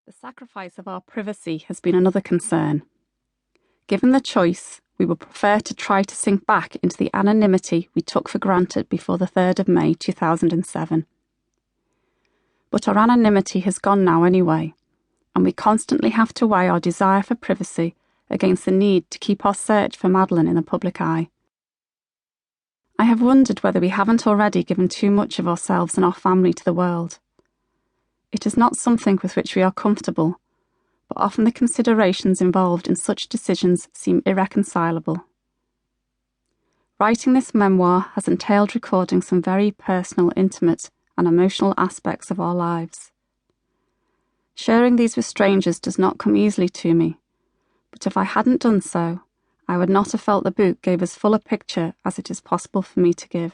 The sacrifice of our privacy has been another concern. Given the choice, we would prefer to try to sink back into the anonymity we took for granted before the 3rd of May 2007. But our anonymity has gone now anyway, and we constantly have to weigh our desire for privacy against the need to keep our search for Madeleine in the public eye. I have wondered whether we haven't already given too much of ourselves and our family to the world. It is not something with which we are comfortable, but often the considerations involved in such decisions seem irreconcilable. Writing this memoir has entailed recording some very personal, intimate, and emotional aspects of our lives. Sharing these with strangers does not come easily to me, but if I hadn't done so, I would not have felt the book gave as full a picture as it is possible for me to give.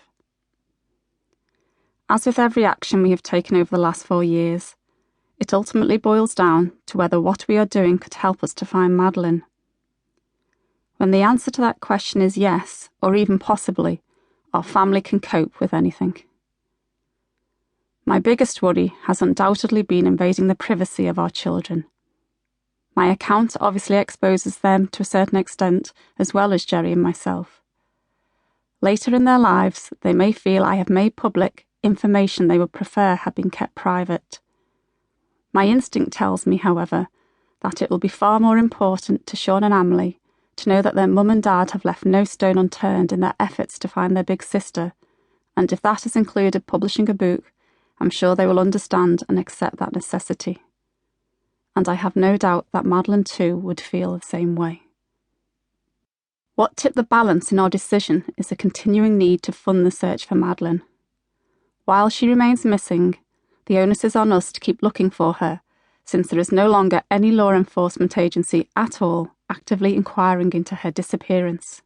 As with every action we have taken over the last 4 years, it ultimately boils down to whether what we are doing could help us to find Madeleine. When the answer to that question is yes, or even possibly, our family can cope with anything. My biggest worry has undoubtedly been invading the privacy of our children. My account obviously exposes them to a certain extent, as well as Jerry and myself. Later in their lives, they may feel I have made public information they would prefer had been kept private. My instinct tells me, however, that it will be far more important to Sean and Emily to know that their mum and dad have left no stone unturned in their efforts to find their big sister, and if that has included publishing a book, I'm sure they will understand and accept that necessity. And I have no doubt that Madeleine too would feel the same way. What tipped the balance in our decision is the continuing need to fund the search for Madeleine. While she remains missing, the onus is on us to keep looking for her, since there is no longer any law enforcement agency at all actively inquiring into her disappearance.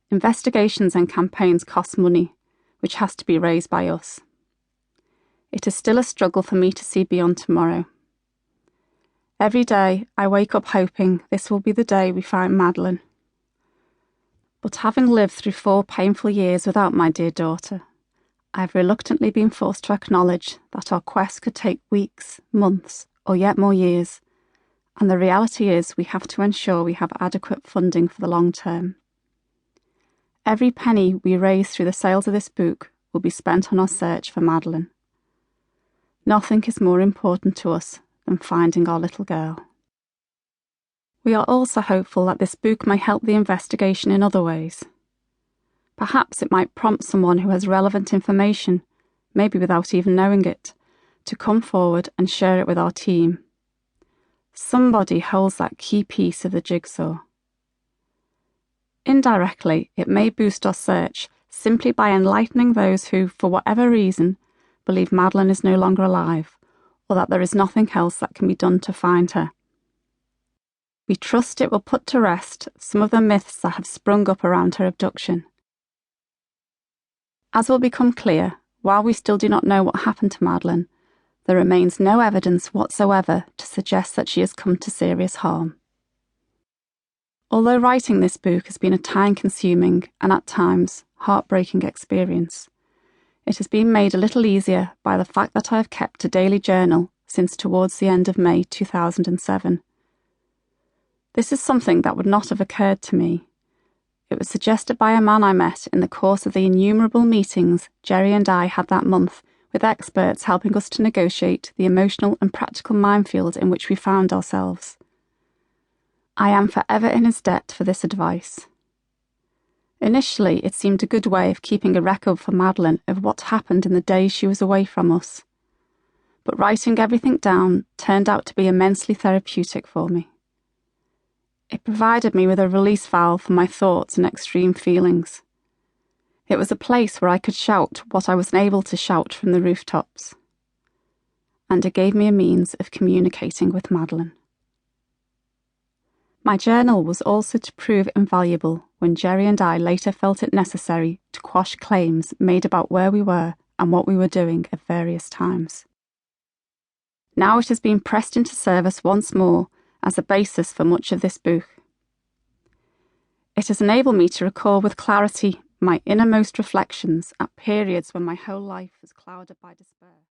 Investigations and campaigns cost money, which has to be raised by us. It is still a struggle for me to see beyond tomorrow. Every day I wake up hoping this will be the day we find Madeleine. But having lived through 4 painful years without my dear daughter, I have reluctantly been forced to acknowledge that our quest could take weeks, months, or yet more years, and the reality is we have to ensure we have adequate funding for the long term. Every penny we raise through the sales of this book will be spent on our search for Madeleine. Nothing is more important to us than finding our little girl. We are also hopeful that this book may help the investigation in other ways. Perhaps it might prompt someone who has relevant information, maybe without even knowing it, to come forward and share it with our team. Somebody holds that key piece of the jigsaw. Indirectly, it may boost our search simply by enlightening those who, for whatever reason, believe Madeleine is no longer alive, or that there is nothing else that can be done to find her. We trust it will put to rest some of the myths that have sprung up around her abduction. As will become clear, while we still do not know what happened to Madeleine, there remains no evidence whatsoever to suggest that she has come to serious harm. Although writing this book has been a time-consuming and, at times, heartbreaking experience, it has been made a little easier by the fact that I have kept a daily journal since towards the end of May 2007. This is something that would not have occurred to me. It was suggested by a man I met in the course of the innumerable meetings Jerry and I had that month with experts helping us to negotiate the emotional and practical minefield in which we found ourselves. I am forever in his debt for this advice. Initially, it seemed a good way of keeping a record for Madeleine of what happened in the days she was away from us. But writing everything down turned out to be immensely therapeutic for me. It provided me with a release valve for my thoughts and extreme feelings. It was a place where I could shout what I was unable to shout from the rooftops. And it gave me a means of communicating with Madeleine. My journal was also to prove invaluable when Jerry and I later felt it necessary to quash claims made about where we were and what we were doing at various times. Now it has been pressed into service once more as a basis for much of this book. It has enabled me to recall with clarity my innermost reflections at periods when my whole life was clouded by despair.